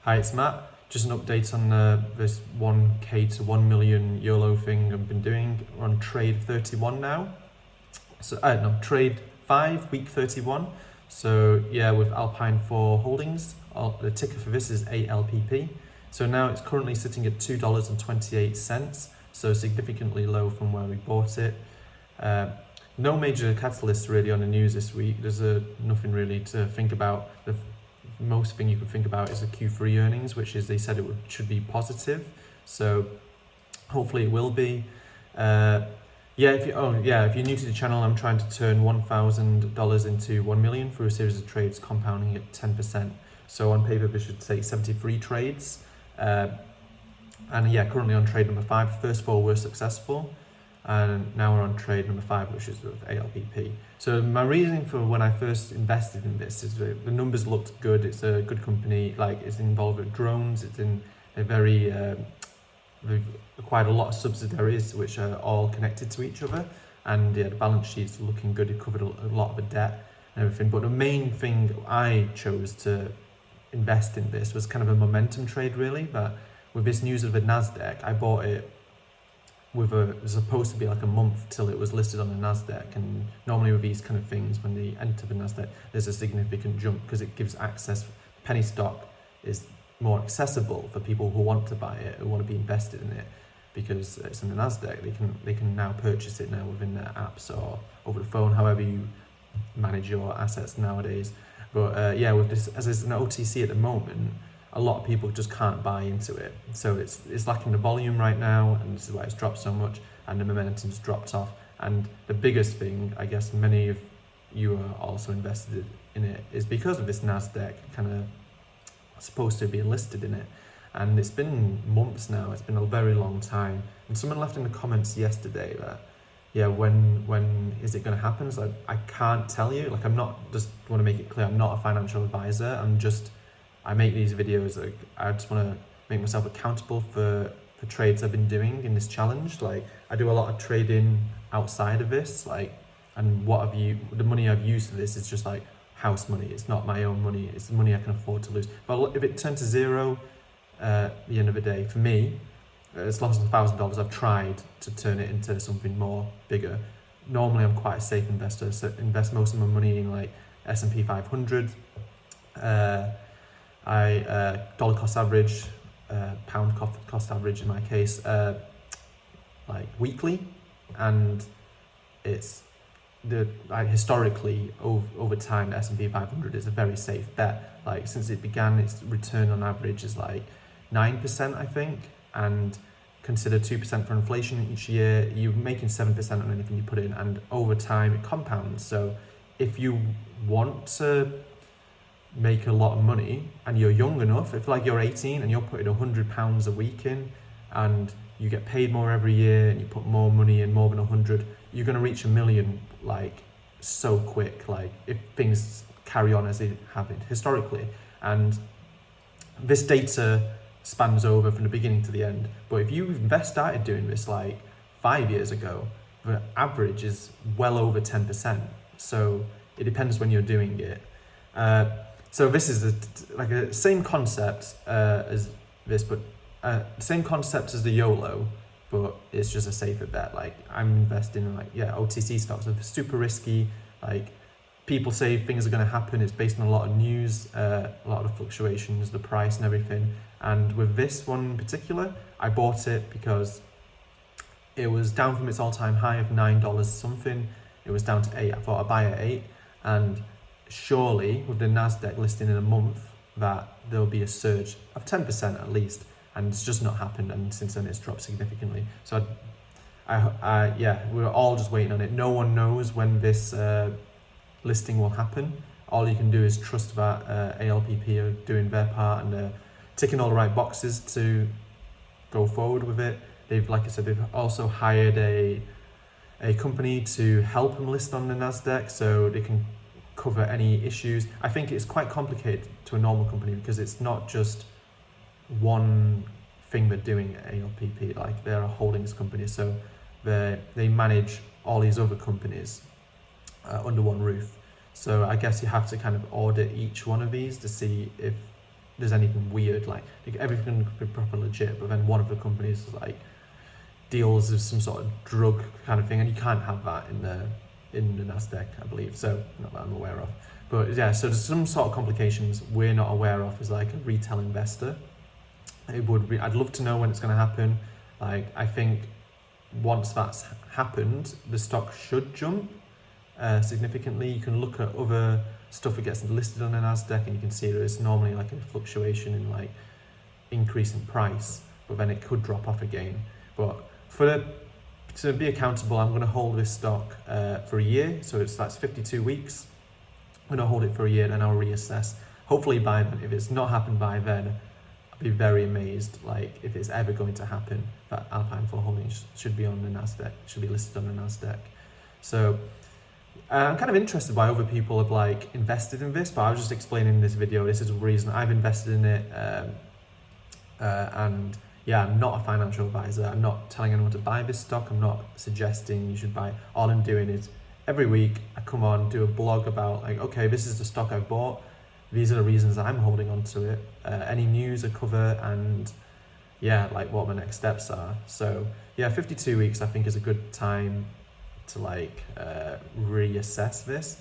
Hi, it's Matt. Just an update on this 1k to 1 million YOLO thing I've been doing. We're on trade 31 now. So, no, trade 5, week 31. So, yeah, with Alpine 4 Holdings, the ticker for this is ALPP. So now it's currently sitting at $2.28, so significantly low from where we bought it. No major catalysts really on the news this week. There's nothing really to think about. The most thing you could think about is the Q3 earnings, which is they said should be positive. So hopefully it will be. If you're new to the channel, I'm trying to turn $1,000 into 1 million through a series of trades compounding at 10%. So on paper, we should say 73 trades. Currently on trade number 5. The first 4 were successful. And now we're on trade number 5, which is with ALPP. So my reasoning for when I first invested in this is the numbers looked good. It's a good company, like it's involved with drones. They've acquired a lot of subsidiaries which are all connected to each other. And yeah, the balance sheet's looking good. It covered a lot of the debt and everything. But the main thing I chose to invest in this was kind of a momentum trade really. That with this news of the NASDAQ, I bought it it was supposed to be like a month till it was listed on the NASDAQ, and normally with these kind of things, when they enter the NASDAQ, there's a significant jump because it gives access. Penny stock is more accessible for people who want to buy it, who want to be invested in it, because it's in the NASDAQ. They can now purchase it now within their apps or over the phone, however you manage your assets nowadays. But with this, as it's an OTC at the moment, a lot of people just can't buy into it. So it's lacking the volume right now, and this is why it's dropped so much, and the momentum's dropped off. And the biggest thing, I guess many of you are also invested in it, is because of this NASDAQ kind of supposed to be listed in it. And it's been months now, it's been a very long time. And someone left in the comments yesterday that, when is it going to happen? So I can't tell you. Like, I'm not, just want to make it clear, I'm not a financial advisor. I make these videos, like, I just want to make myself accountable for the trades I've been doing in this challenge. Like, I do a lot of trading outside of this, and the money I've used for this is just like house money. It's not my own money, it's the money I can afford to lose. But if it turned to zero at the end of the day, for me, it's lost $1,000. I've tried to turn it into something more bigger. Normally I'm quite a safe investor, so invest most of my money in like S&P 500, dollar cost average, pound cost average in my case, weekly, and it's historically over time, the S&P 500 is a very safe bet. Like, since it began, its return on average is like 9%, I think, and consider 2% for inflation each year. You're making 7% on anything you put in, and over time it compounds. So if you want to make a lot of money and you're young enough, if like you're 18 and you're putting £100 a week in, and you get paid more every year and you put more money in, more than 100, you're going to reach 1 million like so quick, like if things carry on as they have it historically. And this data spans over from the beginning to the end. But if you've started doing this like 5 years ago, the average is well over 10%. So it depends when you're doing it. So this is a same concept as this, but same concept as the YOLO, but it's just a safer bet. Like, I'm investing in OTC stocks. They're super risky. Like, people say things are going to happen. It's based on a lot of news, a lot of fluctuations, the price and everything. And with this one in particular, I bought it because it was down from its all-time high of $9 something. It was down to 8. I thought I'd buy at 8, and surely with the NASDAQ listing in a month that there'll be a surge of 10% at least, and it's just not happened, and since then it's dropped significantly. So we're all just waiting on it. No one knows when this listing will happen. All you can do is trust that ALPP are doing their part and ticking all the right boxes to go forward with it. They've also hired a company to help them list on the NASDAQ, so they can cover any issues. I think it's quite complicated to a normal company because it's not just one thing they're doing at ALPP. Like, they're a holdings company, so they manage all these other companies under one roof. So I guess you have to kind of audit each one of these to see if there's anything weird, like everything could be proper legit, but then one of the companies is like deals with some sort of drug kind of thing, and you can't have that in the Nasdaq, I believe. So not that I'm aware of, but yeah. So there's some sort of complications we're not aware of as like a retail investor. I'd love to know when it's going to happen. Like I think once that's happened, the stock should jump significantly. You can look at other stuff that gets listed on the Nasdaq, and you can see there is normally like a fluctuation in like increase in price, but then it could drop off again. But to be accountable, I'm going to hold this stock for a year. So that's 52 weeks. I'm going to hold it for a year, and I'll reassess. Hopefully by then, if it's not happened by then, I'll be very amazed. Like if it's ever going to happen, that Alpine 4 Holdings should be on the Nasdaq, should be listed on the Nasdaq. So I'm kind of interested why other people have like invested in this, but I was just explaining in this video, this is the reason I've invested in it. And yeah, I'm not a financial advisor. I'm not telling anyone to buy this stock. I'm not suggesting you should buy. All I'm doing is every week I come on, do a blog about like, okay, this is the stock I bought. These are the reasons I'm holding on to it. Any news I cover, and yeah, like what my next steps are. So yeah, 52 weeks I think is a good time to like reassess this.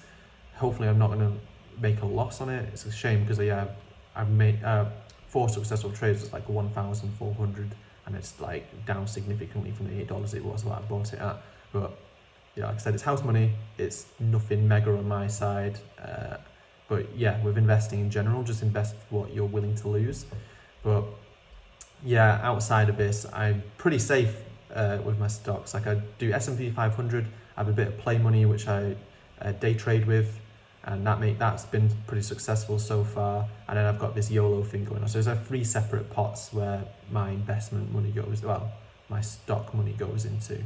Hopefully I'm not going to make a loss on it. It's a shame because yeah, I've made 4 successful trades was like 1,400, and it's like down significantly from the $8 it was what I bought it at. But yeah, like I said, it's house money. It's nothing mega on my side. But yeah, with investing in general, just invest what you're willing to lose. But yeah, outside of this, I'm pretty safe with my stocks. Like I do S&P 500. I have a bit of play money which I day trade with, and that's been pretty successful so far. And then I've got this YOLO thing going on. So there's 3 separate pots where my investment money goes, well, my stock money goes into.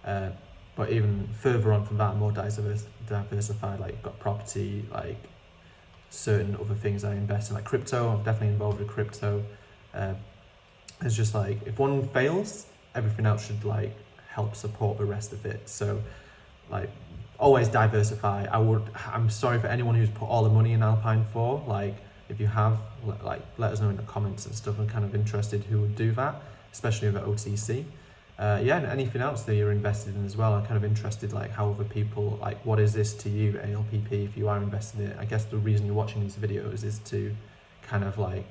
But even further on from that, more diversified, like got property, like certain other things I invest in, like crypto. I'm definitely involved with crypto. It's just like if one fails, everything else should like help support the rest of it. So like always diversify. I'm sorry for anyone who's put all the money in Alpine 4. Like if you have, like let us know in the comments and stuff. I'm kind of interested who would do that, especially with OTC. Yeah, and anything else that you're invested in as well. I'm kind of interested like how other people, like what is this to you, ALPP, if you are invested in it. I guess the reason you're watching these videos is to kind of like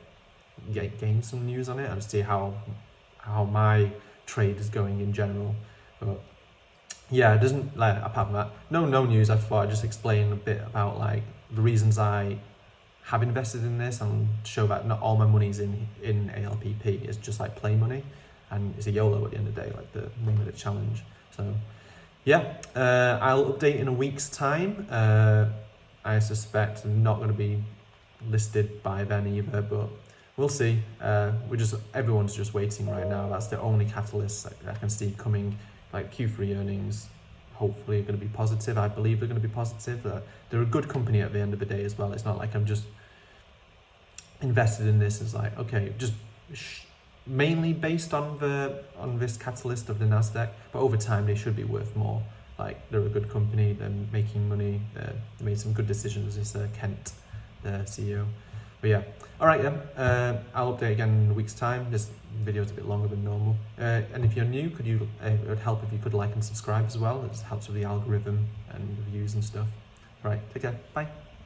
gain some news on it and see how my trade is going in general. But yeah, it doesn't, like apart from that, no news. I thought I'd just explain a bit about like the reasons I have invested in this and show that not all my money's in ALPP. It's just like play money, and it's a YOLO at the end of the day, like the name of the challenge. So yeah, I'll update in a week's time. I suspect I'm not going to be listed by then either, but we'll see. Everyone's just waiting right now. That's the only catalyst I can see coming. Like Q3 earnings, hopefully are going to be positive. I believe they're going to be positive. They're a good company at the end of the day as well. It's not like I'm just invested in this as like, okay, just mainly based on this catalyst of the Nasdaq, but over time they should be worth more. Like they're a good company, they're making money, they made some good decisions. It's Kent, the CEO. But yeah, all right then. I'll update again in a week's time. This video is a bit longer than normal. And if you're new, it would help if you could like and subscribe as well. It helps with the algorithm and views and stuff. All right, take care. Bye.